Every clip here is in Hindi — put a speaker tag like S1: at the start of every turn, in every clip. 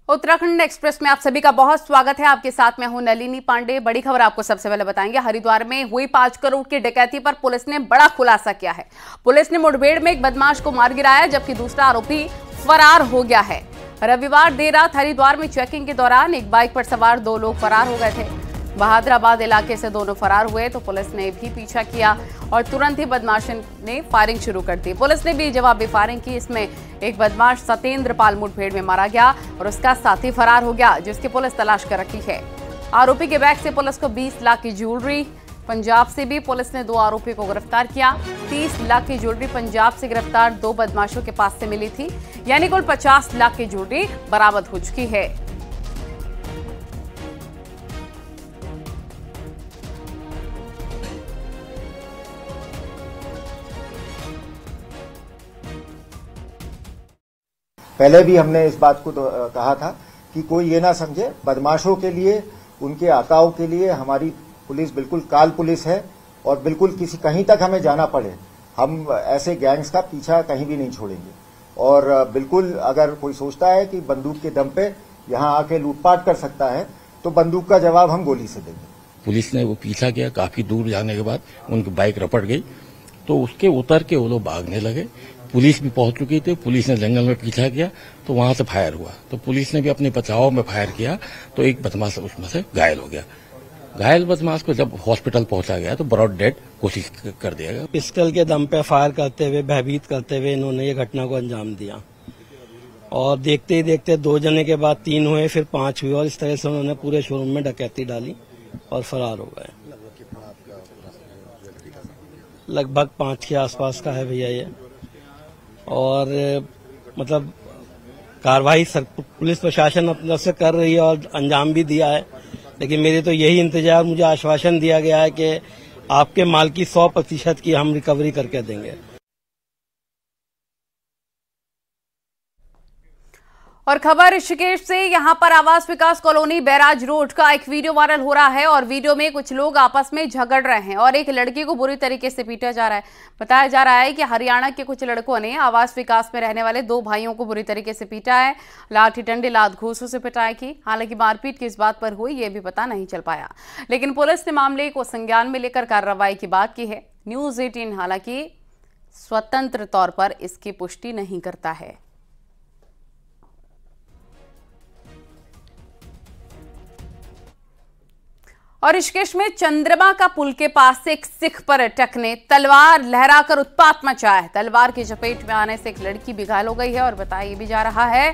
S1: उत्तराखंड एक्सप्रेस में आप सभी का बहुत स्वागत है। आपके साथ मैं हूं नलिनी पांडे। बड़ी खबर आपको सबसे पहले बताएंगे। हरिद्वार में हुई 5 करोड़ की डकैती पर पुलिस ने बड़ा खुलासा किया है। पुलिस ने मुठभेड़ में एक बदमाश को मार गिराया, जबकि दूसरा आरोपी फरार हो गया है। रविवार देर रात हरिद्वार में चेकिंग के दौरान एक बाइक पर सवार 2 लोग फरार हो गए थे। बहादुराबाद इलाके से दोनों फरार हुए तो पुलिस ने भी पीछा किया और तुरंत ही बदमाशों ने फायरिंग शुरू कर दी। पुलिस ने भी जवाबी फायरिंग की। इसमें एक बदमाश सतेंद्र पाल मुठभेड़ में मारा गया और उसका साथी फरार हो गया, जिसकी पुलिस तलाश कर रखी है। आरोपी के बैग से पुलिस को 20 लाख की ज्वेलरी, पंजाब से भी पुलिस ने 2 आरोपियों को गिरफ्तार किया। 30 लाख की ज्वेलरी पंजाब से गिरफ्तार 2 बदमाशों के पास से मिली थी, यानी कुल 50 लाख की ज्वेलरी बरामद हो चुकी है।
S2: पहले भी हमने इस बात को कहा था कि कोई ये ना समझे, बदमाशों के लिए, उनके आकाओं के लिए हमारी पुलिस बिल्कुल काल पुलिस है और बिल्कुल कहीं तक हमें जाना पड़े, हम ऐसे गैंग्स का पीछा कहीं भी नहीं छोड़ेंगे। और बिल्कुल अगर कोई सोचता है कि बंदूक के दम पे यहां आके लूटपाट कर सकता है तो बंदूक का जवाब हम गोली से देंगे।
S3: पुलिस ने वो पीछा किया, काफी दूर जाने के बाद उनकी बाइक रपट गई तो उसके उतर के वो लोग भागने लगे। पुलिस भी पहुंच चुकी थी। पुलिस ने जंगल में पीछा किया तो वहां से फायर हुआ, तो पुलिस ने भी अपने बचाव में फायर किया तो एक बदमाश उसमें से घायल हो गया। घायल बदमाश को जब हॉस्पिटल पहुंचा गया तो ब्रॉड डेड घोषित कर दिया गया।
S4: पिस्टल के दम पे फायर करते हुए, भयभीत करते हुए इन्होंने ये घटना को अंजाम दिया और देखते ही देखते 2 जने के बाद 3 हुए, फिर 5 हुए और इस तरह से उन्होंने पूरे शोरूम में डकैती डाली और फरार हो गए। लगभग 5 के आसपास का है भैया ये। और मतलब कार्रवाई पुलिस प्रशासन अपने से कर रही है और अंजाम भी दिया है, लेकिन मेरे तो यही इंतजार, मुझे आश्वासन दिया गया है कि आपके माल की 100% की हम रिकवरी करके देंगे।
S1: और खबर ऋषिकेश से, यहां पर आवास विकास कॉलोनी बैराज रोड का एक वीडियो वायरल हो रहा है और वीडियो में कुछ लोग आपस में झगड़ रहे हैं और एक लड़की को बुरी तरीके से पीटा जा रहा है। बताया जा रहा है कि हरियाणा के कुछ लड़कों ने आवास विकास में रहने वाले 2 भाइयों को बुरी तरीके से पीटा है। लाठी डंडे लात घूंसों से पिटाई की। हालांकि मारपीट किस बात पर हुई ये भी पता नहीं चल पाया, लेकिन पुलिस ने मामले को संज्ञान में लेकर कार्रवाई की बात की है। न्यूज 18 हालांकि स्वतंत्र तौर पर इसकी पुष्टि नहीं करता है। और ऋषिकेश में चंद्रमा का पुल के पास से एक सिख पर्यटक ने तलवार लहराकर उत्पात मचाया है। तलवार की चपेट में आने से एक लड़की भी घायल हो गई है और बताया भी जा रहा है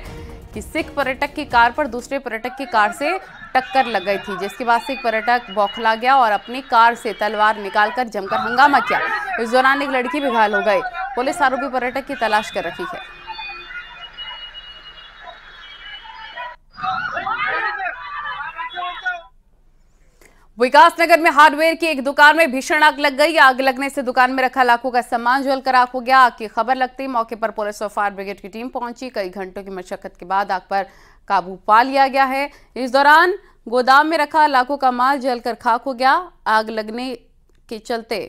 S1: कि सिख पर्यटक की कार पर दूसरे पर्यटक की कार से टक्कर लग गई थी, जिसके बाद सिख पर्यटक बौखला गया और अपनी कार से तलवार निकालकर जमकर हंगामा किया। इस दौरान एक लड़की भी घायल हो गई। पुलिस आरोपी पर्यटक की तलाश कर रही है। विकासनगर में हार्डवेयर की एक दुकान में भीषण आग लग गई। आग लगने से दुकान में रखा लाखों का सामान जलकर राख हो गया। आग की खबर लगते ही मौके पर पुलिस और फायर ब्रिगेड की टीम पहुंची। कई घंटों की मशक्कत के बाद आग पर काबू पा लिया गया है। इस दौरान गोदाम में रखा लाखों का माल जलकर खाक हो गया। आग लगने के चलते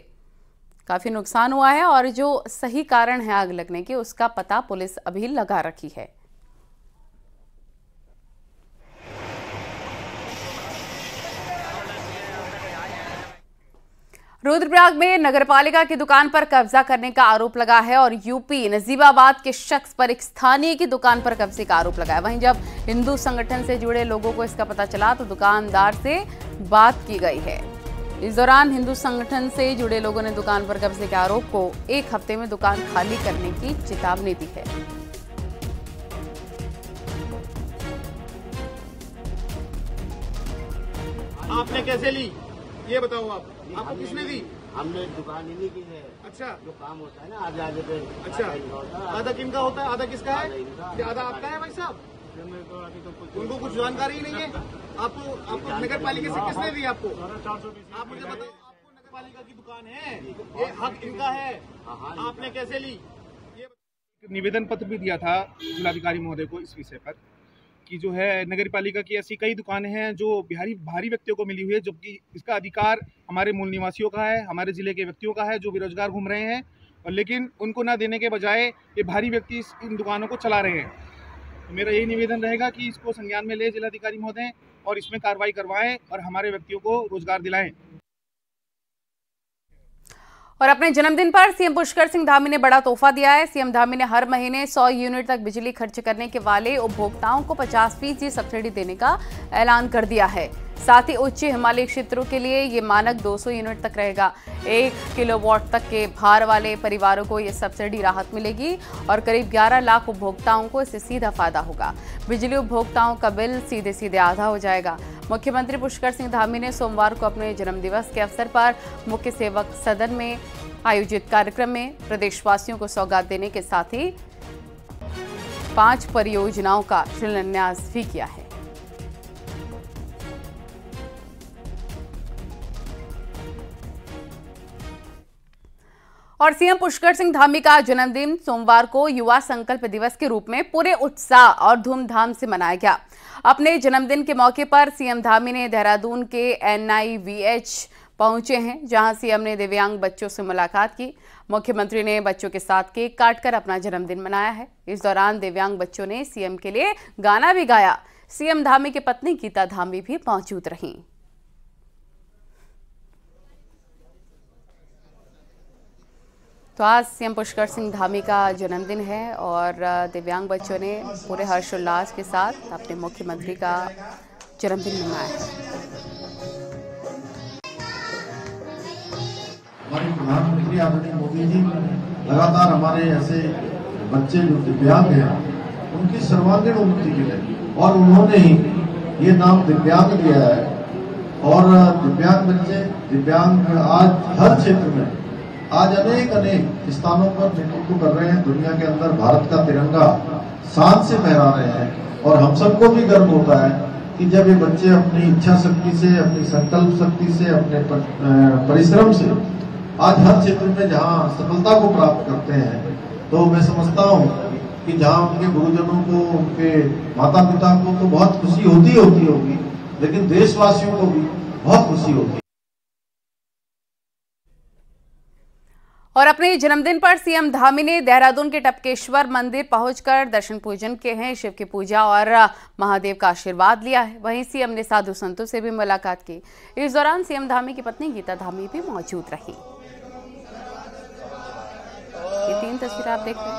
S1: काफी नुकसान हुआ है और जो सही कारण है आग लगने के, उसका पता पुलिस अभी लगा रखी है। रुद्रप्रयाग में नगरपालिका की दुकान पर कब्जा करने का आरोप लगा है और यूपी नजीबाबाद के शख्स पर एक स्थानीय की दुकान पर कब्जे का आरोप लगा है। वहीं जब हिंदू संगठन से जुड़े लोगों को इसका पता चला तो दुकानदार से बात की गई है। इस दौरान हिंदू संगठन से जुड़े लोगों ने दुकान पर कब्जे के आरोप को 1 हफ्ते में दुकान खाली करने की चेतावनी दी है।
S5: आपने कैसे ली ये बताओ आप? आपको किसने दी?
S6: हमने दुकान इन्हीं की है।
S5: अच्छा,
S6: जो काम होता है ना आधे पे।
S5: अच्छा, आधा किनका होता है? आधा किसका है? आधा आपका है भाई साहब? उनको कुछ जानकारी ही नहीं है। आपको नगर पालिका से किसने दी? आपको आप मुझे बताओ, आपको नगर पालिका की दुकान है, ये हक इनका है, आपने कैसे ली? ये निवेदन पत्र भी दिया था जिलाधिकारी महोदय को इस विषय पर कि जो है नगर पालिका की ऐसी कई दुकानें हैं जो भारी व्यक्तियों को मिली हुई है, जबकि इसका अधिकार हमारे मूल निवासियों का है, हमारे जिले के व्यक्तियों का है जो बेरोजगार घूम रहे हैं, और लेकिन उनको ना देने के बजाय ये भारी व्यक्ति इन दुकानों को चला रहे हैं। तो मेरा यही निवेदन रहेगा कि इसको संज्ञान में ले जिलाधिकारी महोदय और इसमें कार्रवाई करवाएं और हमारे व्यक्तियों को रोजगार दिलाएं।
S1: और अपने जन्मदिन पर सीएम पुष्कर सिंह धामी ने बड़ा तोहफा दिया है। सीएम धामी ने हर महीने 100 यूनिट तक बिजली खर्च करने के वाले उपभोक्ताओं को 50% सब्सिडी देने का ऐलान कर दिया है। साथ ही उच्च हिमालयी क्षेत्रों के लिए ये मानक 200 यूनिट तक रहेगा। 1 किलोवाट तक के भार वाले परिवारों को ये सब्सिडी राहत मिलेगी और करीब 11 लाख उपभोक्ताओं को इससे सीधा फायदा होगा। बिजली उपभोक्ताओं का बिल सीधे सीधे आधा हो जाएगा। मुख्यमंत्री पुष्कर सिंह धामी ने सोमवार को अपने जन्मदिवस के अवसर पर मुख्य सेवक सदन में आयोजित कार्यक्रम में प्रदेशवासियों को सौगात देने के साथ ही 5 परियोजनाओं का शिलान्यास भी किया है। और सीएम पुष्कर सिंह धामी का जन्मदिन सोमवार को युवा संकल्प दिवस के रूप में पूरे उत्साह और धूमधाम से मनाया गया। अपने जन्मदिन के मौके पर सीएम धामी ने देहरादून के NIVH पहुंचे हैं, जहां सीएम ने दिव्यांग बच्चों से मुलाकात की। मुख्यमंत्री ने बच्चों के साथ केक काटकर अपना जन्मदिन मनाया है। इस दौरान दिव्यांग बच्चों ने सीएम के लिए गाना भी गाया। सीएम धामी की पत्नी गीता धामी भी मौजूद रहीं। तो आज सीएम पुष्कर सिंह धामी का जन्मदिन है और दिव्यांग बच्चों ने पूरे हर्षोल्लास के साथ अपने मुख्यमंत्री का जन्मदिन मनाया है।
S7: हमारे प्रधानमंत्री आदरणीय मोदी जी लगातार हमारे ऐसे बच्चे जो दिव्यांग हैं उनकी सर्वांगीण उन्नति के लिए और उन्होंने ही ये नाम दिव्यांग दिया है। और दिव्यांग बच्चे दिव्यांग आज हर क्षेत्र में आज अनेक स्थानों पर नेतृत्व कर रहे हैं। दुनिया के अंदर भारत का तिरंगा शान से फहरा रहे हैं और हम सबको भी गर्व होता है कि जब ये बच्चे अपनी इच्छा शक्ति से, अपनी संकल्प शक्ति से, अपने परिश्रम से आज हर क्षेत्र में जहां सफलता को प्राप्त करते हैं, तो मैं समझता हूं कि जहां उनके गुरुजनों को, उनके माता पिता को तो बहुत खुशी होती होगी, लेकिन देशवासियों को भी बहुत खुशी होगी।
S1: और अपने जन्मदिन पर सीएम धामी ने देहरादून के टपकेश्वर मंदिर पहुंचकर दर्शन पूजन किए हैं, शिव की पूजा और महादेव का आशीर्वाद लिया है। वहीं सीएम ने साधु संतों से भी मुलाकात की। इस दौरान सीएम धामी की पत्नी गीता धामी भी मौजूद रही। ये 3 तस्वीरें आप देख रहे हैं।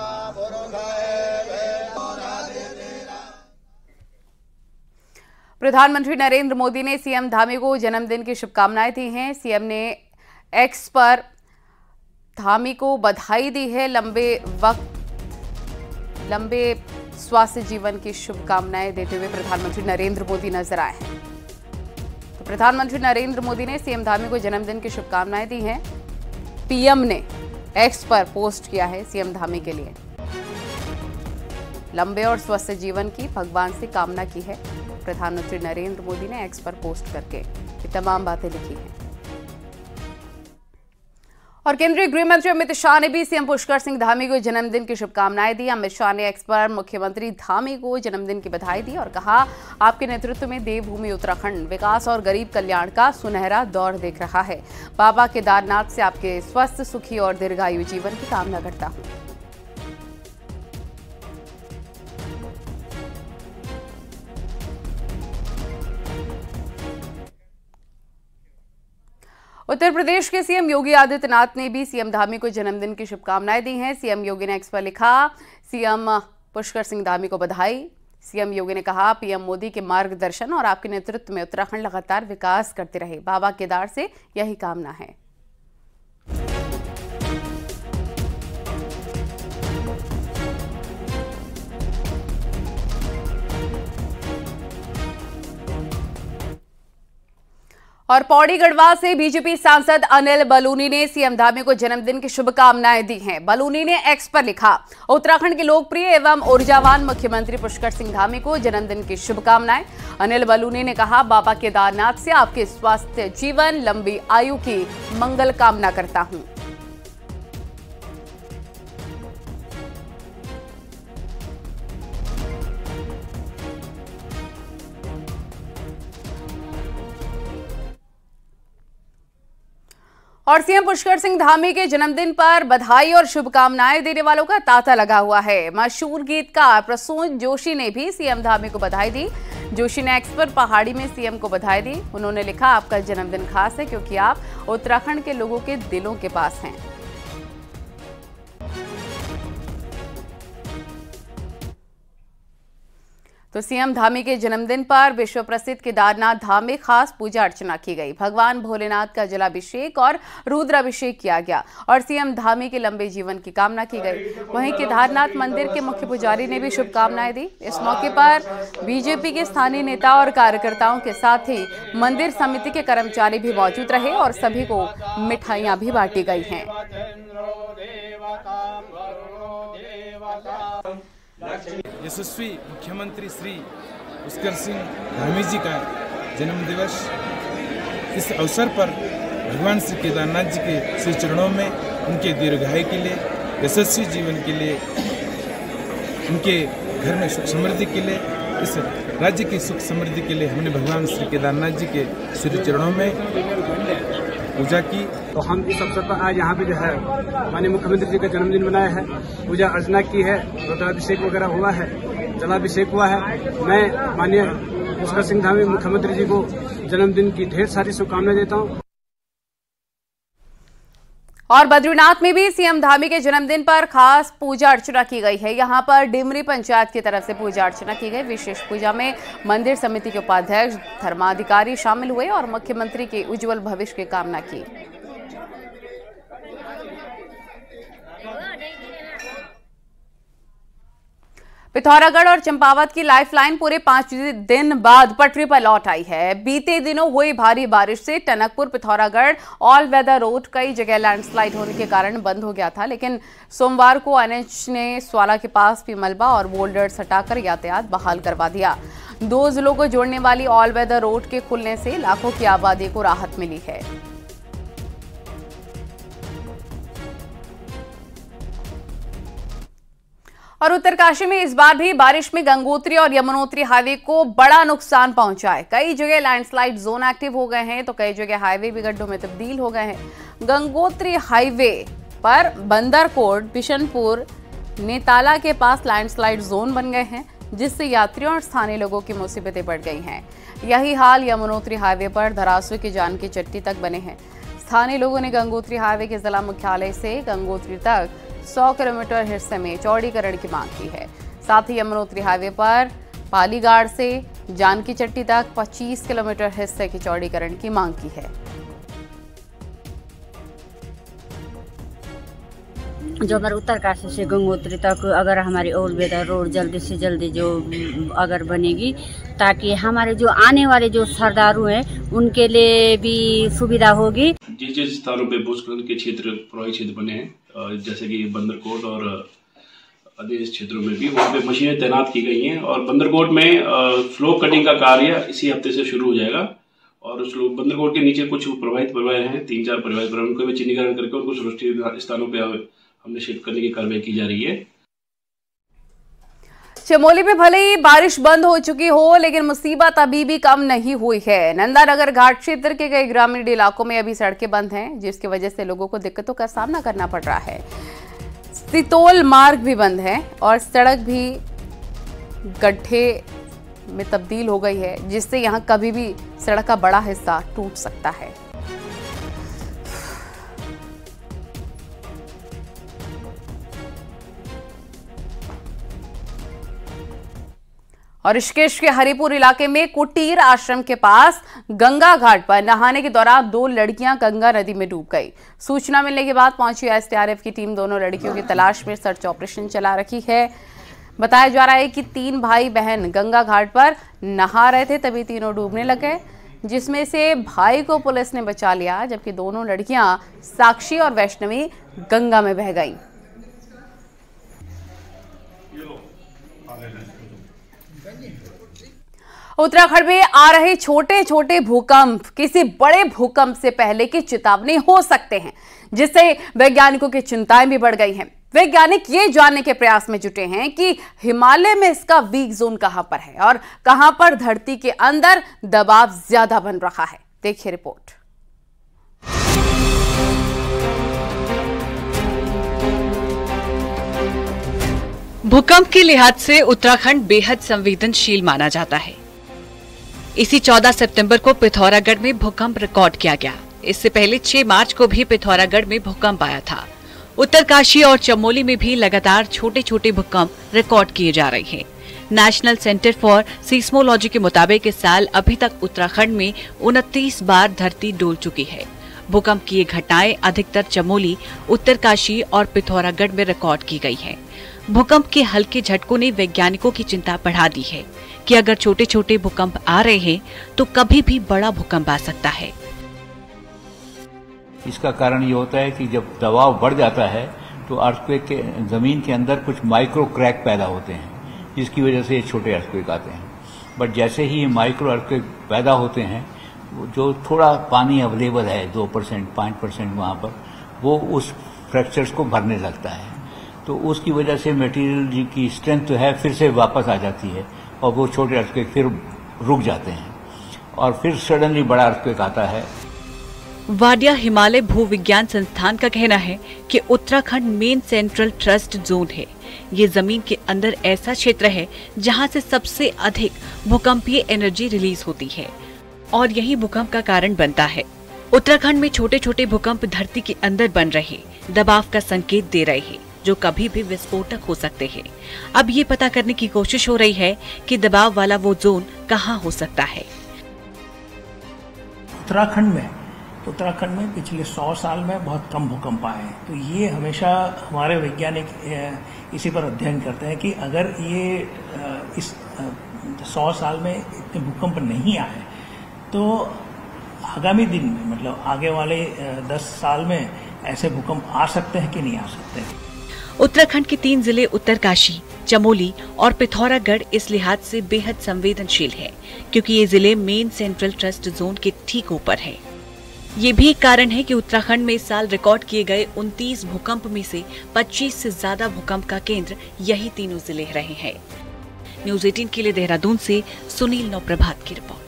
S1: प्रधानमंत्री नरेंद्र मोदी ने सीएम धामी को जन्मदिन की शुभकामनाएं दी हैं। सीएम ने एक्स पर धामी को बधाई दी है। लंबे स्वास्थ्य जीवन की शुभकामनाएं देते हुए प्रधानमंत्री नरेंद्र मोदी नजर आए हैं। तो प्रधानमंत्री नरेंद्र मोदी ने सीएम धामी को जन्मदिन की शुभकामनाएं दी हैं। पीएम ने एक्स पर पोस्ट किया है सीएम धामी के लिए। लंबे और स्वस्थ जीवन की भगवान से कामना की है। प्रधानमंत्री नरेंद्र मोदी ने एक्स पर पोस्ट करके ये तमाम बातें लिखी हैं। और केंद्रीय गृह मंत्री अमित शाह ने भी सीएम पुष्कर सिंह धामी को जन्मदिन की शुभकामनाएं दी। अमित शाह ने एक्स पर मुख्यमंत्री धामी को जन्मदिन की बधाई दी और कहा, आपके नेतृत्व में देवभूमि उत्तराखंड विकास और गरीब कल्याण का सुनहरा दौर देख रहा है। बाबा केदारनाथ से आपके स्वस्थ, सुखी और दीर्घायु जीवन की कामना करता हूं। उत्तर प्रदेश के सीएम योगी आदित्यनाथ ने भी सीएम धामी को जन्मदिन की शुभकामनाएं दी हैं। सीएम योगी ने एक्स पर लिखा, सीएम पुष्कर सिंह धामी को बधाई। सीएम योगी ने कहा, पीएम मोदी के मार्गदर्शन और आपके नेतृत्व में उत्तराखंड लगातार विकास करते रहे। बाबा केदार से यही कामना है। और पौड़ी गढ़वाल से बीजेपी सांसद अनिल बलूनी ने सीएम धामी को जन्मदिन की शुभकामनाएं दी हैं। बलूनी ने एक्स पर लिखा, उत्तराखंड के लोकप्रिय एवं ऊर्जावान मुख्यमंत्री पुष्कर सिंह धामी को जन्मदिन की शुभकामनाएं। अनिल बलूनी ने कहा, बाबा केदारनाथ से आपके स्वास्थ्य जीवन, लंबी आयु की मंगल कामना करता हूं। और सीएम पुष्कर सिंह धामी के जन्मदिन पर बधाई और शुभकामनाएं देने वालों का तांता लगा हुआ है। मशहूर गीतकार प्रसून जोशी ने भी सीएम धामी को बधाई दी। जोशी ने एक्स पर पहाड़ी में सीएम को बधाई दी। उन्होंने लिखा, आपका जन्मदिन खास है क्योंकि आप उत्तराखंड के लोगों के दिलों के पास हैं। तो सीएम धामी के जन्मदिन पर विश्व प्रसिद्ध केदारनाथ धाम में खास पूजा अर्चना की गई। भगवान भोलेनाथ का जलाभिषेक और रुद्राभिषेक किया गया और सीएम धामी के लंबे जीवन की कामना की गई। वहीं केदारनाथ मंदिर के मुख्य पुजारी ने भी शुभकामनाएं दी। इस मौके पर बीजेपी के स्थानीय नेता और कार्यकर्ताओं के साथ ही मंदिर समिति के कर्मचारी भी मौजूद रहे और सभी को मिठाइयां भी बांटी गई हैं।
S8: यशस्वी मुख्यमंत्री श्री पुष्कर सिंह धामी जी का जन्म दिवस, इस अवसर पर भगवान श्री केदारनाथ जी के श्री चरणों में उनके दीर्घायु के लिए, यशस्वी जीवन के लिए, उनके घर में सुख समृद्धि के लिए, इस राज्य की सुख समृद्धि के लिए हमने भगवान श्री केदारनाथ जी के श्री चरणों में पूजा की।
S9: तो हम इस अवसर पर आज यहाँ पे जो है माननीय मुख्यमंत्री जी का जन्मदिन मनाया है, पूजा अर्चना की है, रुद्राभिषेक वगैरह हुआ है, जलाभिषेक हुआ है। मैं माननीय पुष्कर सिंह धामी मुख्यमंत्री जी को जन्मदिन की ढेर सारी शुभकामनाएं देता हूँ।
S1: और बद्रीनाथ में भी सीएम धामी के जन्मदिन पर खास पूजा अर्चना की गई है। यहां पर डिमरी पंचायत की तरफ से पूजा अर्चना की गई। विशेष पूजा में मंदिर समिति के उपाध्यक्ष, धर्माधिकारी शामिल हुए और मुख्यमंत्री के उज्जवल भविष्य की कामना की। पिथौरागढ़ और चंपावत की लाइफलाइन पूरे 5 दिन बाद पटरी पर लौट आई है। बीते दिनों हुई भारी बारिश से Tanakpur Pithoragarh all weather road कई जगह लैंडस्लाइड होने के कारण बंद हो गया था, लेकिन सोमवार को एनएच ने स्वाला के पास भी मलबा और बोल्डर्स हटाकर यातायात बहाल करवा दिया। 2 जिलों को जोड़ने वाली ऑल वेदर रोड के खुलने से लाखों की आबादी को राहत मिली है। और उत्तरकाशी में इस बार भी बारिश में गंगोत्री और यमुनोत्री हाईवे को बड़ा नुकसान पहुंचा है। कई जगह लैंडस्लाइड जोन एक्टिव हो गए हैं तो कई जगह हाईवे भी गड्ढों में तब्दील हो गए हैं। गंगोत्री हाईवे पर बंदरकोट, बिशनपुर, नेताला के पास लैंडस्लाइड जोन बन गए हैं, जिससे यात्रियों और स्थानीय लोगों की मुसीबतें बढ़ गई हैं। यही हाल यमुनोत्री हाईवे पर धरासू की जानकी चट्टी तक बने हैं। स्थानीय लोगों ने गंगोत्री हाईवे के जिला मुख्यालय से गंगोत्री तक 100 किलोमीटर हिस्से में चौड़ीकरण की मांग की है। साथ ही यमुनोत्री हाईवे पर पालीगाड़ से जानकी चट्टी तक 25 किलोमीटर हिस्से की चौड़ीकरण की मांग की है।
S10: जो हमारे उत्तरकाशी से गंगोत्री तक अगर हमारी ऑल वेदर रोड जल्दी से जल्दी जो अगर बनेगी, ताकि हमारे जो आने वाले जो श्रद्धालु हैं उनके लिए भी सुविधा होगी।
S11: जिस स्थानों पे भूस्खलन के क्षेत्र प्रभावित क्षेत्र बने हैं, जैसे कि बंदरकोट और अन्य क्षेत्रों में भी वहाँ पे मशीनें तैनात की गई हैं और बंदरकोट में स्लो कटिंग का कार्य इसी हफ्ते से शुरू हो जाएगा। और बंदरकोट के नीचे कुछ प्रभावित परिवार हैं, 3-4 प्रभावित परिवार, उनको भी चिन्हीकरण करके उनको सुरक्षित स्थानों पर हमने शिफ्ट करने की कार्रवाई की जा रही है।
S1: चमोली में भले ही बारिश बंद हो चुकी हो, लेकिन मुसीबत अभी भी कम नहीं हुई है। नंदानगर घाट क्षेत्र के कई ग्रामीण इलाकों में अभी सड़कें बंद हैं, जिसकी वजह से लोगों को दिक्कतों का सामना करना पड़ रहा है। सितोल मार्ग भी बंद है और सड़क भी गड्ढे में तब्दील हो गई है, जिससे यहां कभी भी सड़क का बड़ा हिस्सा टूट सकता है। और ऋषिकेश के हरिपुर इलाके में कुटीर आश्रम के पास गंगा घाट पर नहाने के दौरान 2 लड़कियां गंगा नदी में डूब गई। सूचना मिलने के बाद पहुंची एसडीआरएफ की टीम दोनों लड़कियों की तलाश में सर्च ऑपरेशन चला रही है। बताया जा रहा है कि 3 भाई बहन गंगा घाट पर नहा रहे थे, तभी तीनों डूबने लगे, जिसमें से भाई को पुलिस ने बचा लिया, जबकि दोनों लड़कियां साक्षी और वैष्णवी गंगा में बह गईं। उत्तराखंड में आ रहे छोटे छोटे भूकंप किसी बड़े भूकंप से पहले की चेतावनी हो सकते हैं, जिससे वैज्ञानिकों की चिंताएं भी बढ़ गई हैं। वैज्ञानिक ये जानने के प्रयास में जुटे हैं कि हिमालय में इसका वीक जोन कहां पर है और कहां पर धरती के अंदर दबाव ज्यादा बन रहा है। देखिए रिपोर्ट।
S12: भूकंप के लिहाज से उत्तराखंड बेहद संवेदनशील माना जाता है। इसी 14 सितंबर को पिथौरागढ़ में भूकंप रिकॉर्ड किया गया। इससे पहले 6 मार्च को भी पिथौरागढ़ में भूकंप आया था। उत्तरकाशी और चमोली में भी लगातार छोटे छोटे भूकंप रिकॉर्ड किए जा रहे हैं। नेशनल सेंटर फॉर सीस्मोलॉजी के मुताबिक इस साल अभी तक उत्तराखंड में 29 बार धरती डोल चुकी है। भूकंप की ये घटनाएं अधिकतर चमोली, उत्तरकाशी और पिथौरागढ़ में रिकॉर्ड की गई है। भूकंप के हल्के झटकों ने वैज्ञानिकों की चिंता बढ़ा दी है कि अगर छोटे छोटे भूकंप आ रहे हैं तो कभी भी बड़ा भूकंप आ सकता है।
S13: इसका कारण ये होता है कि जब दबाव बढ़ जाता है तो अर्थक्वेक के जमीन के अंदर कुछ माइक्रो क्रैक पैदा होते हैं, जिसकी वजह से ये छोटे अर्थक्वेक आते हैं। बट जैसे ही ये माइक्रो अर्थक्वेक पैदा होते हैं, जो थोड़ा पानी अवेलेबल है 2%, 5% वहाँ पर, वो उस फ्रैक्चर्स को भरने लगता है। तो उसकी वजह से मटेरियल की स्ट्रेंथ जो है फिर से वापस आ जाती है और वो छोटे अर्थक्वेक फिर रुक जाते हैं और फिर सडनली बड़ा अर्थक्वेक आता है।
S12: वाडिया हिमालय भूविज्ञान संस्थान का कहना है कि Uttarakhand main central trust zone है। ये जमीन के अंदर ऐसा क्षेत्र है जहां से सबसे अधिक भूकंपीय एनर्जी रिलीज होती है और यही भूकंप का कारण बनता है। उत्तराखंड में छोटे छोटे भूकंप धरती के अंदर बन रहे दबाव का संकेत दे रहे हैं, जो कभी भी विस्फोटक हो सकते हैं। अब ये पता करने की कोशिश हो रही है कि दबाव वाला वो जोन कहाँ हो सकता है।
S14: उत्तराखंड में पिछले 100 साल में बहुत कम भूकंप आए हैं। तो ये हमेशा हमारे वैज्ञानिक इसी पर अध्ययन करते हैं कि अगर ये इस 100 साल में इतने भूकंप नहीं आए तो आगामी दिन में, मतलब आगे वाले 10 साल में ऐसे भूकंप आ सकते हैं कि नहीं आ सकते।
S12: उत्तराखंड के 3 जिले उत्तरकाशी, चमोली और पिथौरागढ़ इस लिहाज से बेहद संवेदनशील है क्योंकि ये जिले मेन सेंट्रल ट्रस्ट जोन के ठीक ऊपर है। ये भी एक कारण है कि उत्तराखंड में इस साल रिकॉर्ड किए गए 29 भूकंप में से 25 से ज्यादा भूकंप का केंद्र यही तीनों जिले रहे हैं। न्यूज़ 18 के लिए देहरादून से सुनील नवप्रभात की रिपोर्ट।